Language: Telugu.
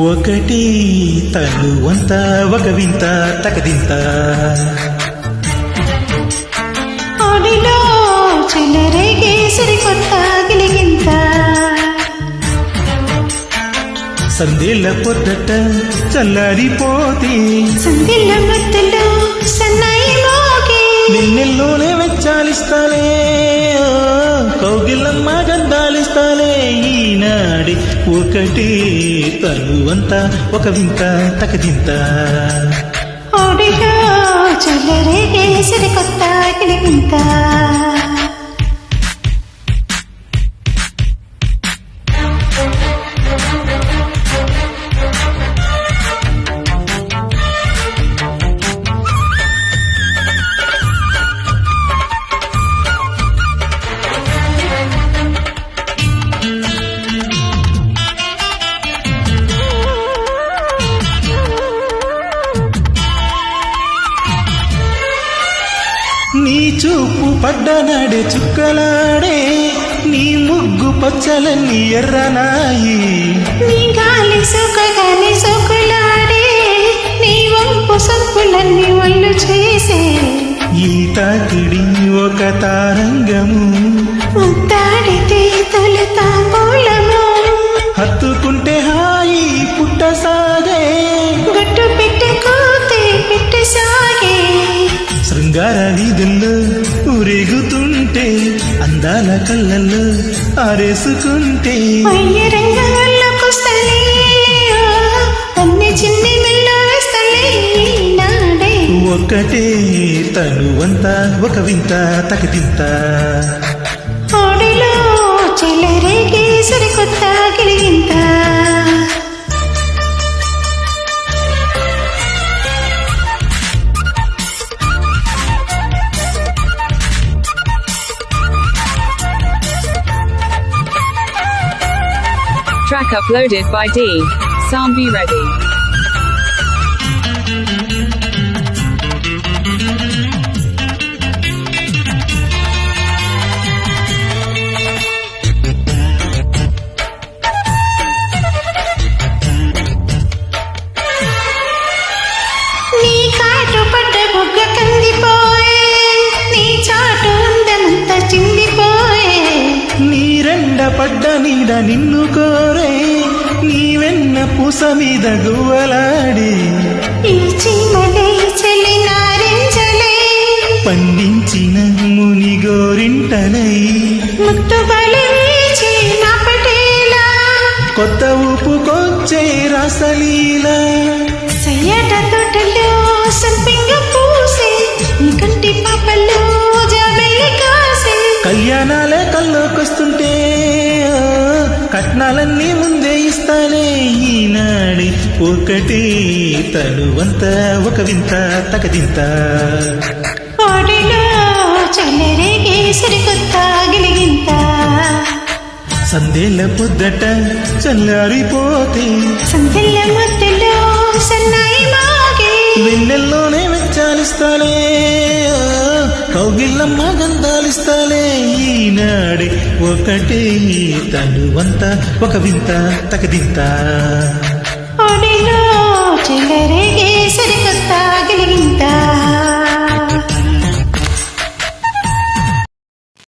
ఒకటి తనువంత ఒక వింత తకదింత ఆడిలో చెలరేగే సరికొత్త గిలిగింత సందేళ్ల పొద్దట చల్లారిపోతే సందిళ్ళ మధ్యలో సన్నాయి మోగి నిన్నెల్లోనే వెచ్చాలిస్తానే కౌగిల్లమ్మ గంధాలిస్తానే ఈనాడి ఒకటి తనువంత ఒక వింత తకదింత ఆడిలో చెలరేగే సరికొత్త గిలిగింత నీ చూపు పడ్డనాడే చుక్కలాడే నీ ముగ్గు పచ్చలన్నీ ఎర్రనాయి నీ గాలి సోకగాలి సోకులాడే నీ వంపు సంపులన్నీ ఒళ్ళు చేసే ఈ తాకిడి ఒక తారంగము ముద్దాడితే తొలి తాంబూలము హత్తుకుంటే హాయి పుట్టసాగే గట్టు పెట్టుకోతే పెట్టు సాగే శృంగార వీధుల్లో ఊరేగుతుంటే అందాల కళ్ళల్లో ఆరేసుకుంటే అయ్య రంగంలోకొస్తలే అన్ని చిన్ని మెల్ల వేస్తలే నాడే ఒకటే తనువంత ఒక వింత తకదింత ఆడిలో చెలరేగే సరికొత్త గిలిగింత Track uploaded by D. Sambi Reddy. నీ కాటు పడ్డ బుగ్గ కందిపోయే నీ చాటు అందమంతా చిందిపోయే నీ రెండ పడ్డ నీడ నిన్ను కోరే నీ వెన్న పూస మీద గువ్వలాడి ఈ చీమలే చలి నారింజలే పండించిన ముని గోరింటనై ముత్తు బలి వీచి నా పటేలా కొత్త ఊపుకొచ్చే రాసలీల సయ్యట తోటలో సంపింగ పూసే నీ కంటి పాపల్లో జాబెల్లి కాసే కళ్యాణాలే కల్లోకొస్తుంటే కట్నాలన్నీ ముందే ఇస్తానే ఈనాడి ఒకటి తనువంత ఒక వింత తకదింత ఆడిలో చెలరేగే సరికొత్త గిలిగింత సందేళ్ల పొద్దట చల్లారిపోతే సందిళ్ళ మధ్యలో సన్నాయి మోగి వెన్నెల్లోనే వెచ్చాలిస్తానే కౌగిల్లమ్మ గంధాలిస్తానే ఈనాడి ఒకటి తనువంత ఒక వింత తకదింత ఆడిలో చెలరేగే